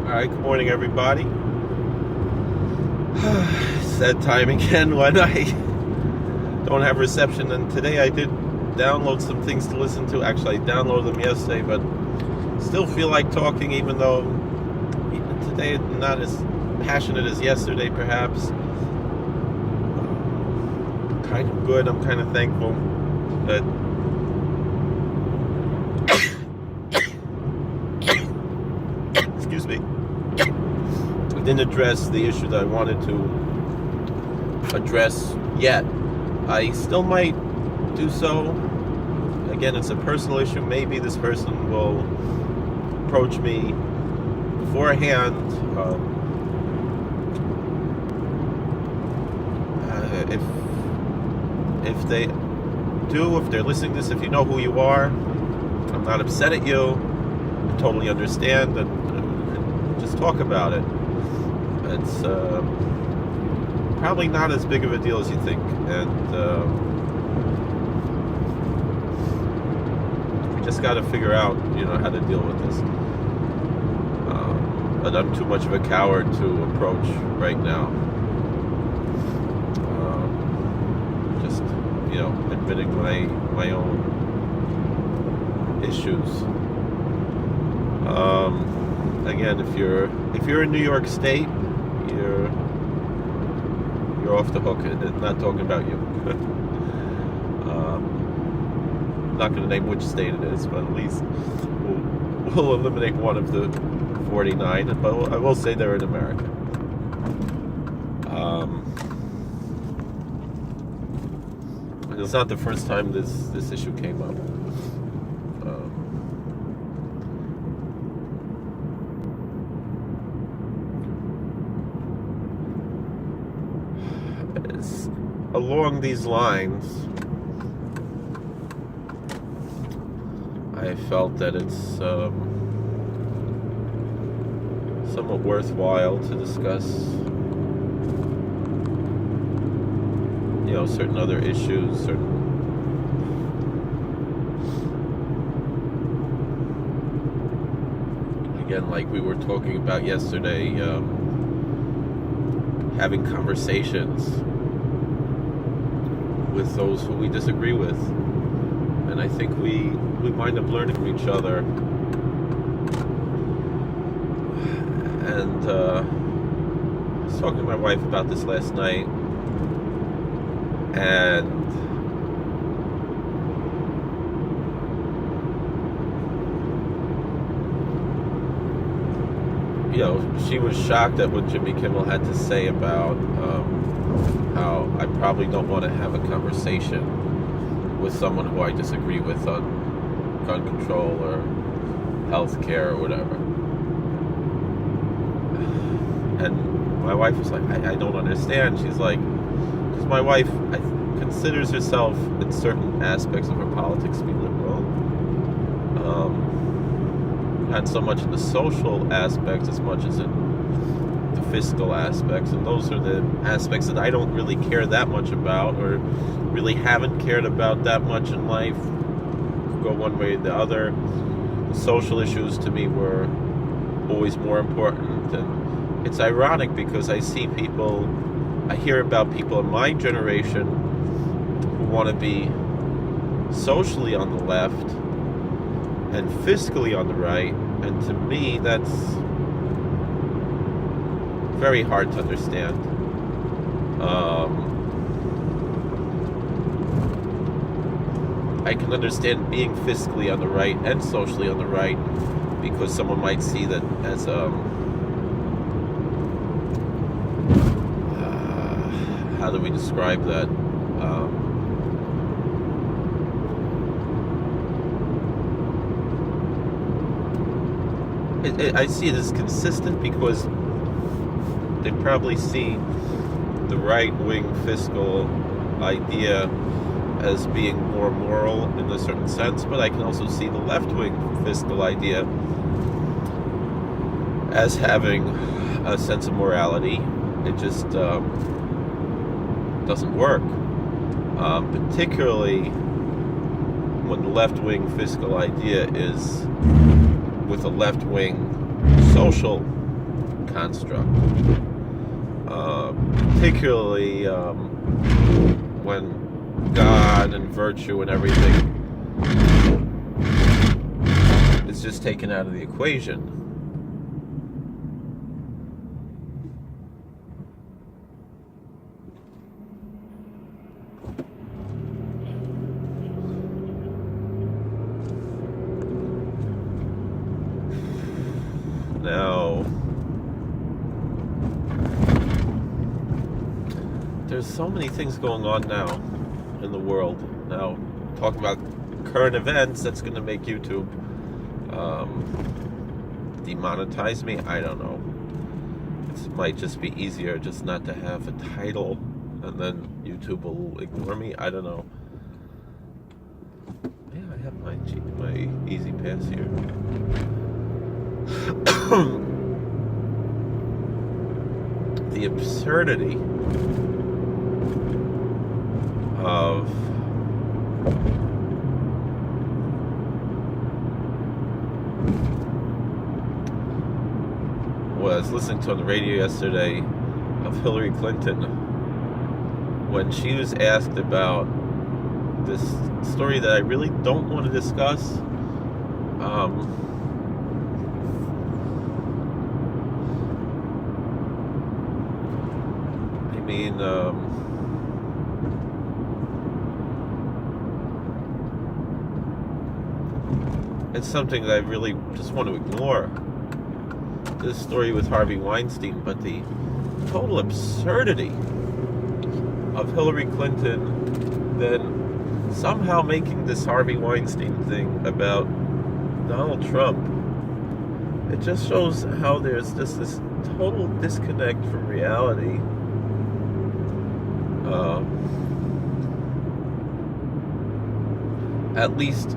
Alright, good morning everybody. Sad time again when I don't have reception, and today I did download some things to listen to. Actually, I downloaded them yesterday, but still feel like talking, even though today I'm not as passionate as yesterday, perhaps. Kind of good, I'm kind of thankful that excuse me, I didn't address the issue that I wanted to address yet. I still might do so. Again, it's a personal issue. Maybe this person will approach me beforehand. If they do, if they're listening to this, if you know who you are, I'm not upset at you. I totally understand, and just talk about it. It's probably not as big of a deal as you think, and we just got to figure out, how to deal with this. But I'm too much of a coward to approach right now. Just, admitting my own issues. Again, if you're in New York State, you're off the hook. I'm not talking about you. I'm not going to name which state it is, but at least we'll eliminate one of the 49. But I will say they're in America. It's not the first time this issue came up. Along these lines, I felt that it's somewhat worthwhile to discuss, certain other issues, again, like we were talking about yesterday, having conversations with those who we disagree with, and I think we wind up learning from each other. And I was talking to my wife about this last night, and she was shocked at what Jimmy Kimmel had to say about how I probably don't want to have a conversation with someone who I disagree with on gun control or health care or whatever. And my wife was like, I don't understand. She's like, because my wife considers herself in certain aspects of her politics to be liberal. Not so much in the social aspects as much as in the fiscal aspects, and those are the aspects that I don't really care that much about, or really haven't cared about that much in life. Go one way or the other. The social issues to me were always more important, and it's ironic because I hear about people in my generation who want to be socially on the left and fiscally on the right, and to me that's very hard to understand. I can understand being fiscally on the right and socially on the right, because someone might see that as how do we describe that? I see it as consistent because they probably see the right-wing fiscal idea as being more moral in a certain sense, but I can also see the left-wing fiscal idea as having a sense of morality. It just doesn't work, particularly when the left-wing fiscal idea is with a left-wing social construct. Particularly when God and virtue and everything is just taken out of the equation. Now, there's so many things going on now in the world. Now, talking about current events, that's going to make YouTube demonetize me. I don't know. It might just be easier just not to have a title, and then YouTube will ignore me. I don't know. Yeah, I have my Easy Pass here. The absurdity of was listening to on the radio yesterday of Hillary Clinton when she was asked about this story that I really don't want to discuss. It's something that I really just want to ignore. This story with Harvey Weinstein, but the total absurdity of Hillary Clinton then somehow making this Harvey Weinstein thing about Donald Trump. It just shows how there's just this total disconnect from reality. At least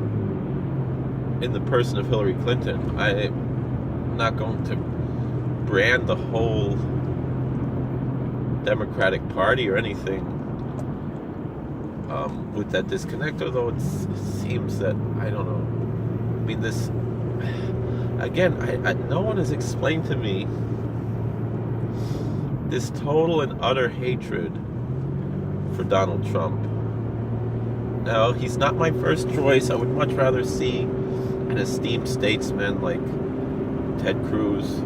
in the person of Hillary Clinton. I'm not going to brand the whole Democratic Party or anything with that disconnect, although it seems that, I don't know. I mean, this, again, no one has explained to me this total and utter hatred for Donald Trump. Now, he's not my first choice. I would much rather see an esteemed statesman like Ted Cruz,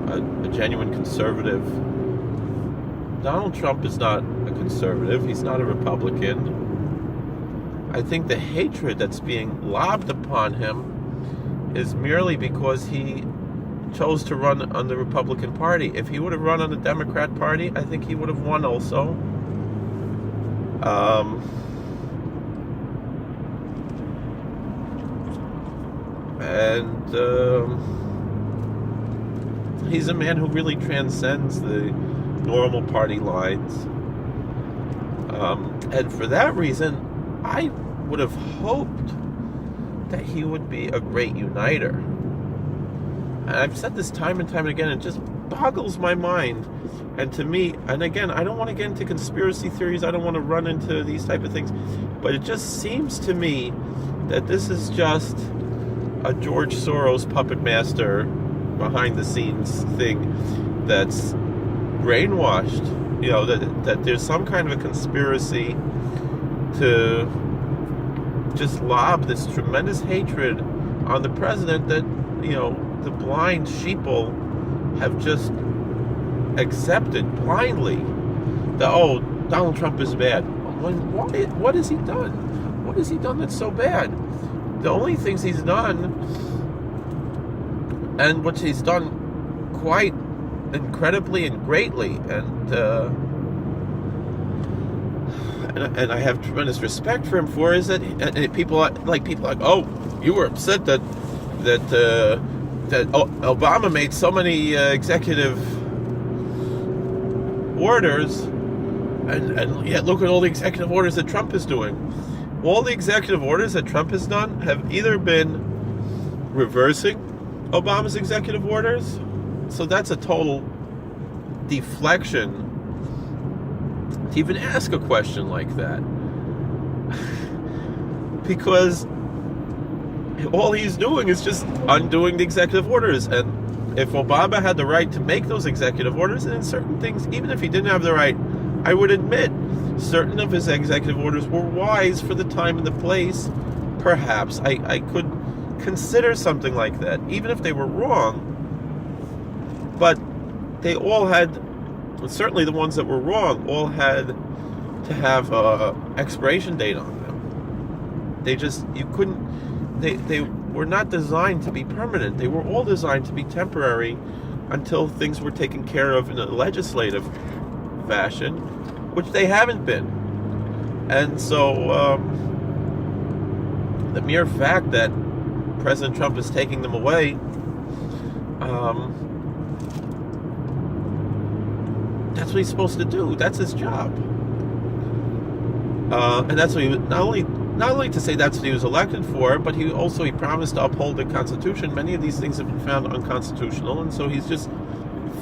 a genuine conservative. Donald Trump is not a conservative. He's not a Republican. I think the hatred that's being lobbed upon him is merely because he chose to run on the Republican Party. If he would have run on the Democrat Party, I think he would have won also. He's a man who really transcends the normal party lines. And for that reason, I would have hoped that he would be a great uniter. And I've said this time and time again, it just boggles my mind. And to me, and again, I don't want to get into conspiracy theories, I don't want to run into these type of things, but it just seems to me that this is just a George Soros puppet master behind the scenes thing that's brainwashed, that there's some kind of a conspiracy to just lob this tremendous hatred on the president that, the blind sheeple have just accepted blindly that, Donald Trump is bad. What has he done? What has he done that's so bad? The only things he's done, and which he's done quite incredibly and greatly, and I have tremendous respect for him for, is that people like, oh, you were upset that Obama made so many executive orders, and yet look at all the executive orders that Trump is doing. All the executive orders that Trump has done have either been reversing Obama's executive orders, so that's a total deflection to even ask a question like that. Because all he's doing is just undoing the executive orders, and if Obama had the right to make those executive orders, and in certain things, even if he didn't have the right, I would admit certain of his executive orders were wise for the time and the place. Perhaps I could consider something like that, even if they were wrong. But they all had, certainly the ones that were wrong, all had to have an expiration date on them. They were not designed to be permanent. They were all designed to be temporary until things were taken care of in a legislative fashion, which they haven't been. And so the mere fact that President Trump is taking them away, that's what he's supposed to do. That's his job. And that's what he was, not only to say that's what he was elected for, but he promised to uphold the Constitution. Many of these things have been found unconstitutional, and so he's just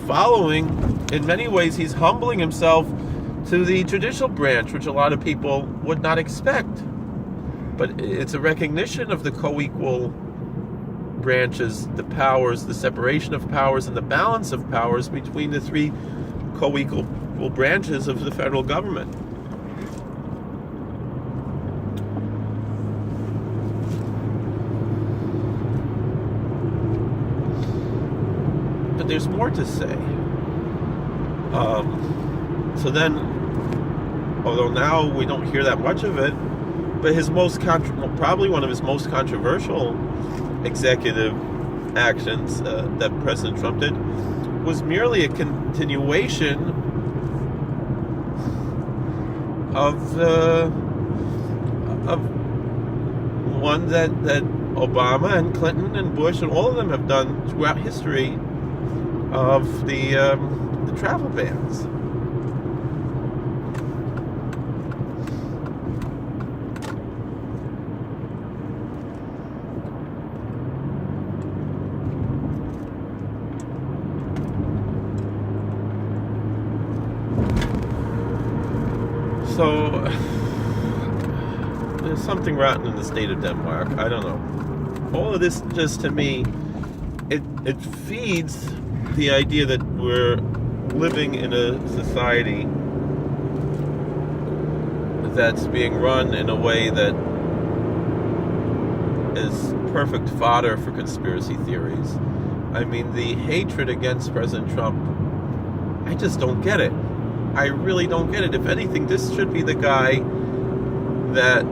following. In many ways, he's humbling himself to the judicial branch, which a lot of people would not expect. But it's a recognition of the co-equal branches, the powers, the separation of powers, and the balance of powers between the three co-equal branches of the federal government. But there's more to say. So then, although now we don't hear that much of it, but his probably one of his most controversial executive actions that President Trump did was merely a continuation of one that Obama and Clinton and Bush and all of them have done throughout history of the travel bans. So, there's something rotten in the state of Denmark. I don't know. All of this, just to me, it feeds the idea that we're living in a society that's being run in a way that is perfect fodder for conspiracy theories. I mean, the hatred against President Trump, I just don't get it. I really don't get it. If anything, this should be the guy that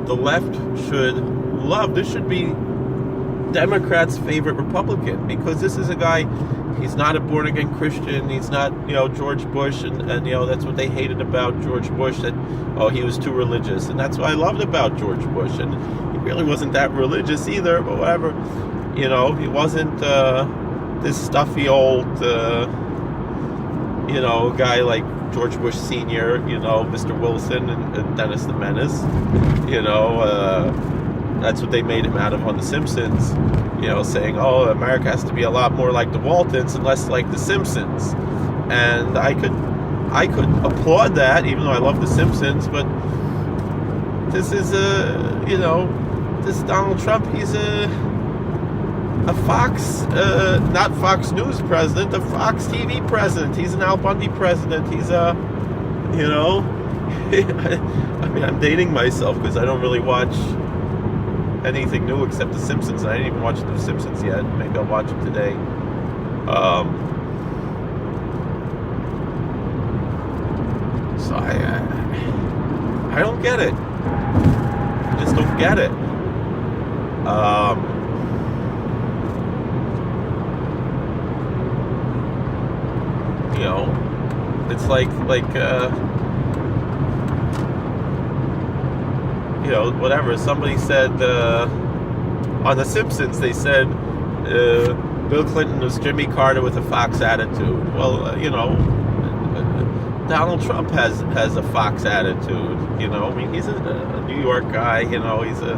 the left should love. This should be Democrats' favorite Republican, because this is a guy, he's not a born-again Christian, he's not, George Bush, and that's what they hated about George Bush, that, he was too religious, and that's what I loved about George Bush, and he really wasn't that religious either, but whatever, he wasn't this stuffy old, guy like George Bush Sr., Mr. Wilson and Dennis the Menace, that's what they made him out of on The Simpsons, saying, America has to be a lot more like the Waltons and less like the Simpsons. And I could applaud that, even though I love The Simpsons, but this is this Donald Trump, he's a Fox, not Fox News president, a Fox TV president. He's an Al Bundy president. He's a, I mean, I'm dating myself because I don't really watch anything new except The Simpsons. I didn't even watch The Simpsons yet. Maybe I'll watch them today. So I don't get it. I just don't get it. It's like whatever. Somebody said on The Simpsons, they said Bill Clinton was Jimmy Carter with a Fox attitude. Well, Donald Trump has a Fox attitude. I mean, he's a New York guy. He's a.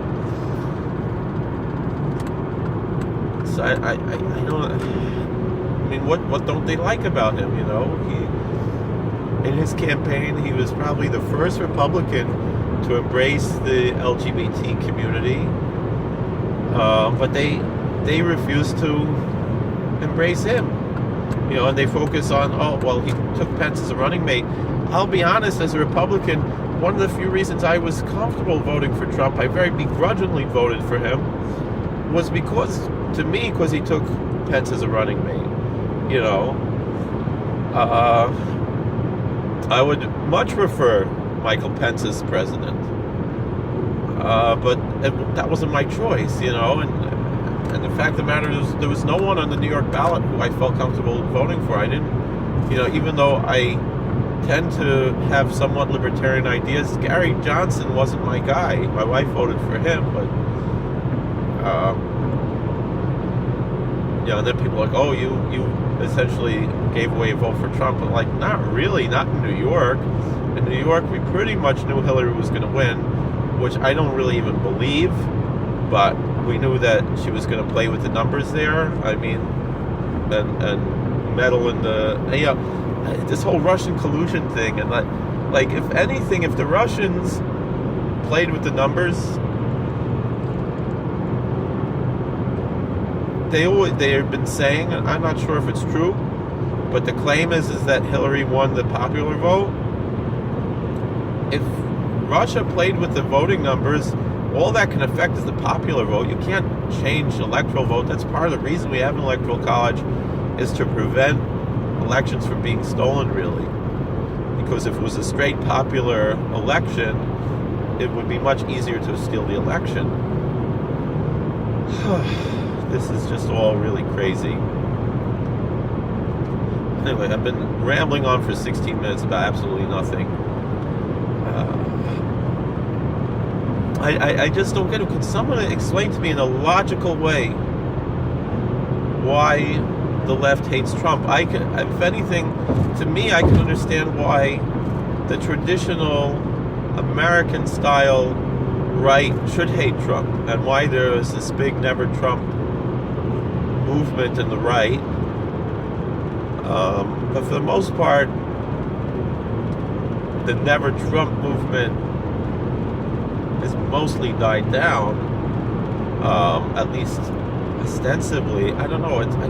So I don't. I mean, what don't they like about him? In his campaign, he was probably the first Republican to embrace the LGBT community, but they refused to embrace him. And they focus on, oh, well, he took Pence as a running mate. I'll be honest, as a Republican, one of the few reasons I was comfortable voting for Trump, I very begrudgingly voted for him, was because he took Pence as a running mate. I would much prefer Michael Pence as president. But that wasn't my choice, and the fact of the matter is there was no one on the New York ballot who I felt comfortable voting for. I didn't, even though I tend to have somewhat libertarian ideas, Gary Johnson wasn't my guy. My wife voted for him, but and then people are like, oh, you essentially gave away a vote for Trump. I'm like, not really, not in New York. In New York, we pretty much knew Hillary was going to win, which I don't really even believe, but we knew that she was going to play with the numbers there. I mean, and meddle in this whole Russian collusion thing, and like if anything, if the Russians played with the numbers, they have been saying, I'm not sure if it's true, but the claim is that Hillary won the popular vote. If Russia played with the voting numbers, all that can affect is the popular vote. You can't change the electoral vote. That's part of the reason we have an electoral college, is to prevent elections from being stolen, really. Because if it was a straight popular election, it would be much easier to steal the election. This is just all really crazy. Anyway, I've been rambling on for 16 minutes about absolutely nothing. I just don't get it. Can someone explain to me in a logical way why the left hates Trump? If anything, to me, I can understand why the traditional American-style right should hate Trump, and why there is this big Never Trump movement in the right. But for the most part, the Never Trump movement has mostly died down, at least ostensibly. I don't know. I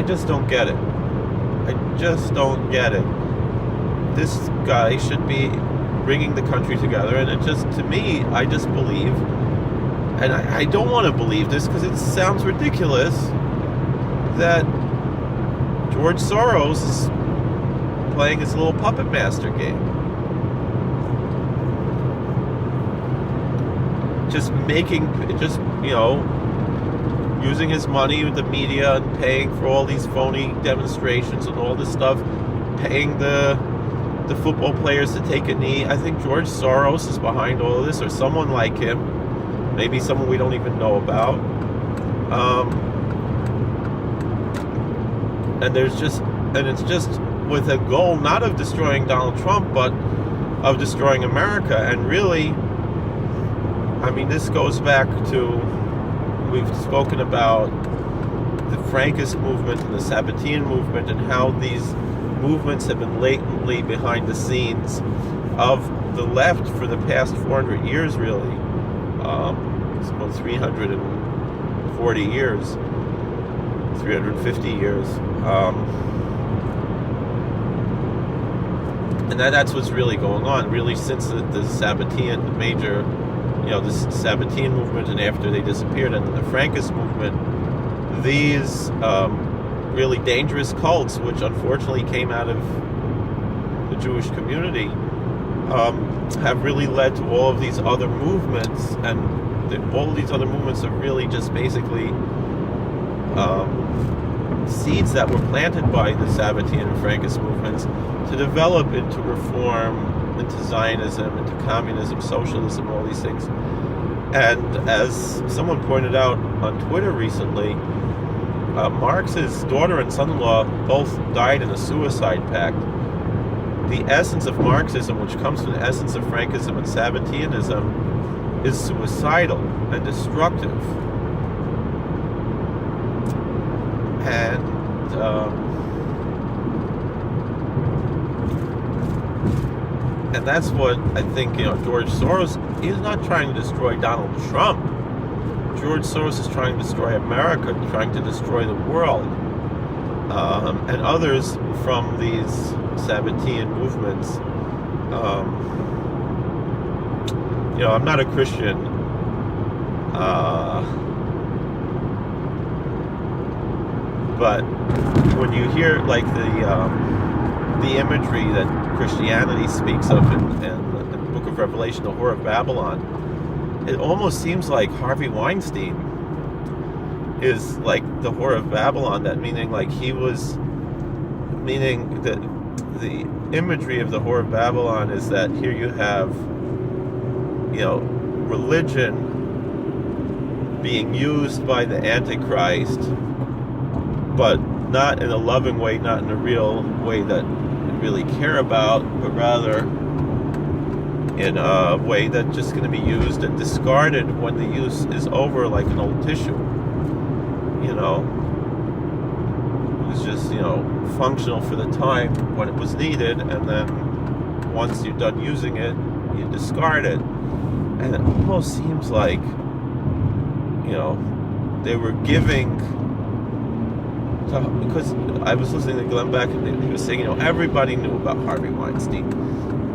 just don't get it. I just don't get it. This guy should be bringing the country together, and it just, to me, I just believe, and I don't want to believe this because it sounds ridiculous, that George Soros is playing his little puppet master game. Using his money with the media and paying for all these phony demonstrations and all this stuff, paying the football players to take a knee. I think George Soros is behind all of this, or someone like him, maybe someone we don't even know about. And it's just with a goal not of destroying Donald Trump, but of destroying America. And really, I mean, this goes back to, we've spoken about the Frankist movement and the Sabbatean movement, and how these movements have been latently behind the scenes of the left for the past 400 years, really. It's about 340 years, 350 years. And that's what's really going on, really, since the Sabbatean, the major, this Sabbatean movement, and after they disappeared, and the Frankist movement, these really dangerous cults, which unfortunately came out of the Jewish community, have really led to all of these other movements, and all of these other movements are really just basically seeds that were planted by the Sabbatean and Frankist movements to develop into reform, into Zionism, into communism, socialism, all these things. And as someone pointed out on Twitter recently, Marx's daughter and son-in-law both died in a suicide pact. The essence of Marxism, which comes from the essence of Frankism and Sabbateanism, is suicidal and destructive. And that's what I think, George Soros, he's not trying to destroy Donald Trump. George Soros is trying to destroy America, trying to destroy the world, and others from these Sabbatean movements. I'm not a Christian, but when you hear like the imagery that Christianity speaks of in the Book of Revelation, the Whore of Babylon, it almost seems like Harvey Weinstein is like the Whore of Babylon. That meaning that the imagery of the Whore of Babylon is that here you have, religion being used by the Antichrist, but not in a loving way, not in a real way that we really care about, but rather in a way that's just going to be used and discarded when the use is over, like an old tissue. It was just, functional for the time when it was needed, and then once you're done using it, you discard it. And it almost seems like, they were giving, because I was listening to Glenn Beck, and he was saying, everybody knew about Harvey Weinstein.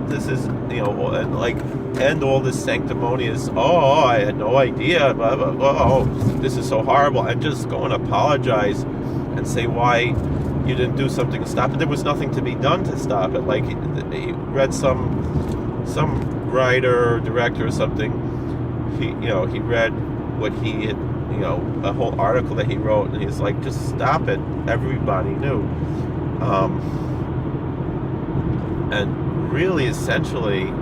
This is, and all this sanctimonious, I had no idea, blah, blah, blah, this is so horrible, and just go and apologize and say why you didn't do something to stop it. There was nothing to be done to stop it. Like, he read some writer or director or something, he read what he had, a whole article that he wrote, and he's like, just stop it. Everybody knew. And really, essentially,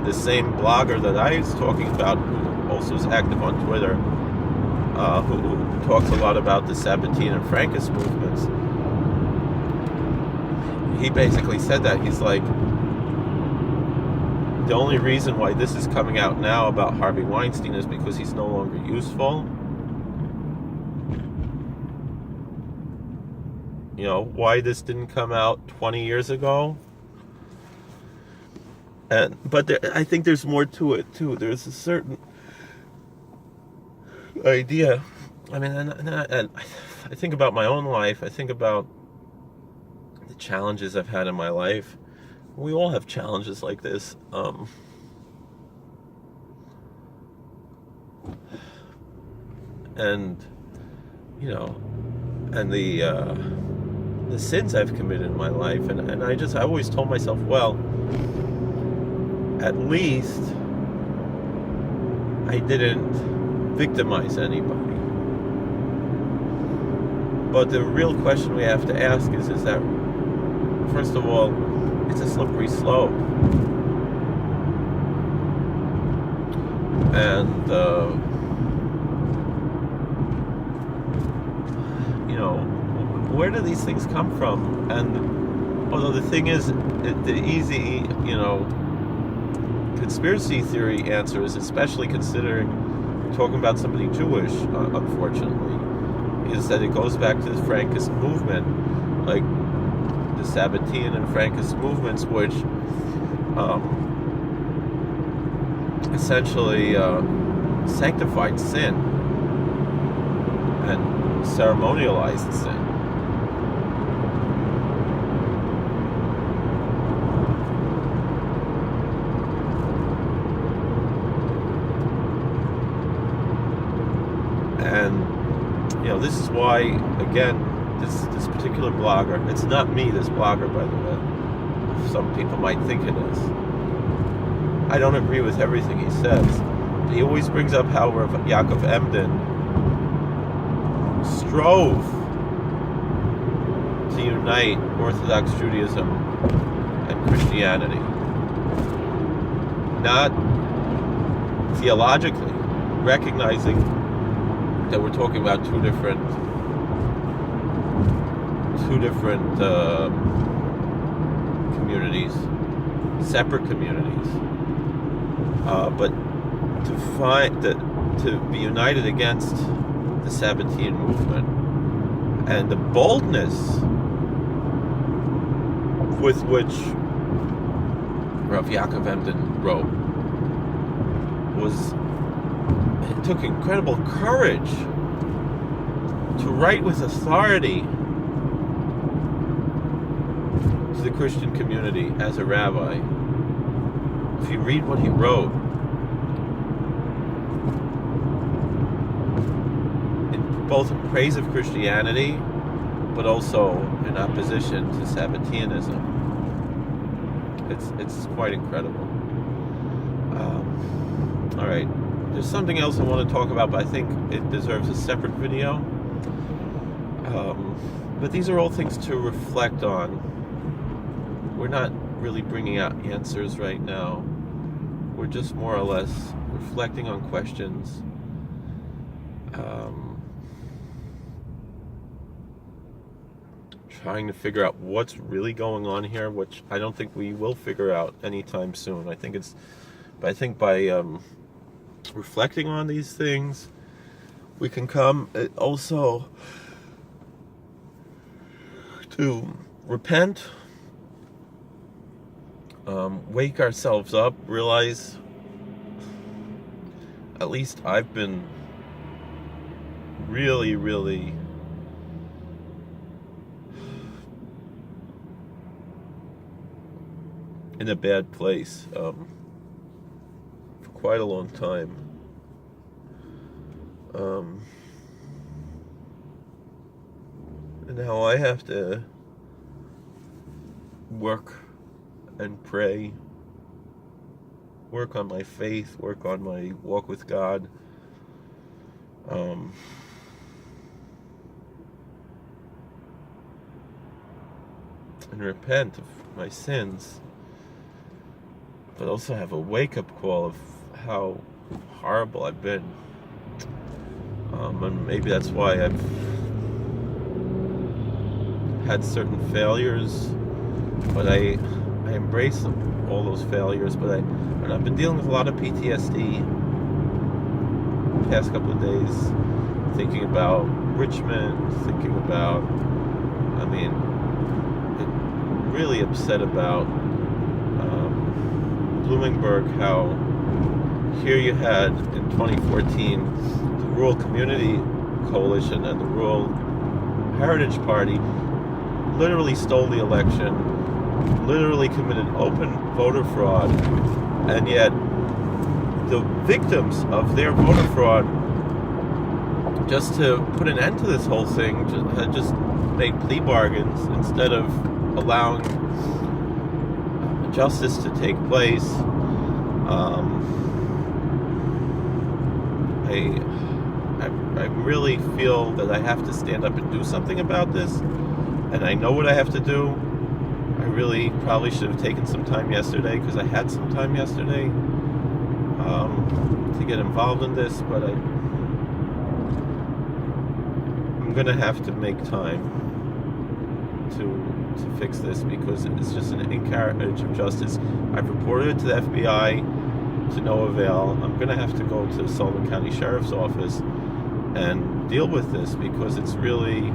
the same blogger that I was talking about, who also is active on Twitter, who talks a lot about the Sabbatean and Frankist movements, he basically said that. He's like, the only reason why this is coming out now about Harvey Weinstein is because he's no longer useful. Why this didn't come out 20 years ago. But I think there's more to it, too. There's a certain idea. I mean, and I think about my own life. I think about the challenges I've had in my life. We all have challenges like this. And the sins I've committed in my life, and I always told myself, well, at least I didn't victimize anybody. But the real question we have to ask is that, first of all, it's a slippery slope. And, where do these things come from? And although the thing is, the easy, conspiracy theory answer is, especially considering we're talking about somebody Jewish, unfortunately, is that it goes back to the Frankist movement, like the Sabbatean and Frankist movements, which essentially sanctified sin and ceremonialized sin. And this is why, again, this particular blogger, it's not me, this blogger, by the way. Some people might think it is. I don't agree with everything he says. But he always brings up how Yaakov Emden strove to unite Orthodox Judaism and Christianity. Not theologically, recognizing that we're talking about two different communities, separate communities, but to be united against the Sabbatean movement, and the boldness with which Rav Yaakov Emden wrote was, it took incredible courage to write with authority to the Christian community as a rabbi. If you read what he wrote, both in praise of Christianity, but also in opposition to Sabbateanism. It's quite incredible. All right, there's something else I want to talk about, but I think it deserves a separate video. But these are all things to reflect on. We're not really bringing out answers right now. We're just more or less reflecting on questions. Trying to figure out what's really going on here, which I don't think we will figure out anytime soon. I think by reflecting on these things, we can come also to repent, wake ourselves up, realize, at least I've been really, really in a bad place for quite a long time. And now I have to work and pray, work on my faith, work on my walk with God. And repent of my sins, but also have a wake-up call of how horrible I've been. And maybe that's why I've had certain failures, but I embrace all those failures. And I've been dealing with a lot of PTSD the past couple of days, thinking about Richmond, thinking about, really upset about Bloomingburg, how here you had in 2014 the Rural Community Coalition and the Rural Heritage Party literally stole the election, literally committed open voter fraud, and yet the victims of their voter fraud, just to put an end to this whole thing, had just made plea bargains instead of allowing justice to take place. I really feel that I have to stand up and do something about this, and I know what I have to do. I really probably should have taken some time yesterday, because I had some time yesterday to get involved in this, but I'm gonna have to make time to fix this, because it's just an incarnate of justice. I've reported it to the FBI to no avail. I'm going to have to go to the Sullivan County Sheriff's Office and deal with this, because it's really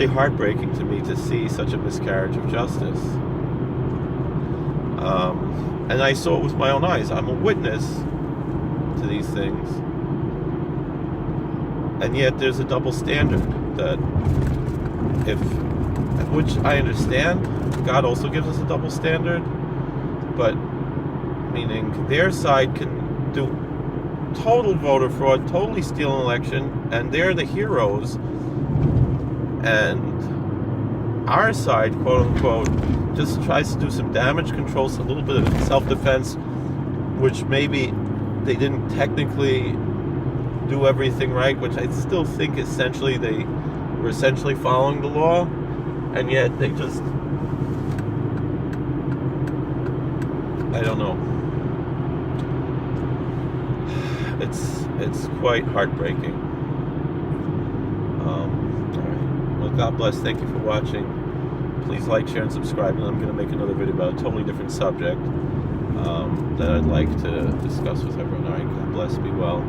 heartbreaking to me to see such a miscarriage of justice. And I saw it with my own eyes. I'm a witness to these things. And yet there's a double standard that which I understand, God also gives us a double standard, but meaning their side can do total voter fraud, totally steal an election, and they're the heroes, and our side, quote unquote, just tries to do some damage control, a little bit of self-defense, which maybe they didn't technically do everything right, which I still think essentially they were essentially following the law, and yet they just, I don't know. It's quite heartbreaking. All right. Well, God bless. Thank you for watching. Please like, share, and subscribe. And I'm going to make another video about a totally different subject that I'd like to discuss with everyone. All right. God bless. Be well.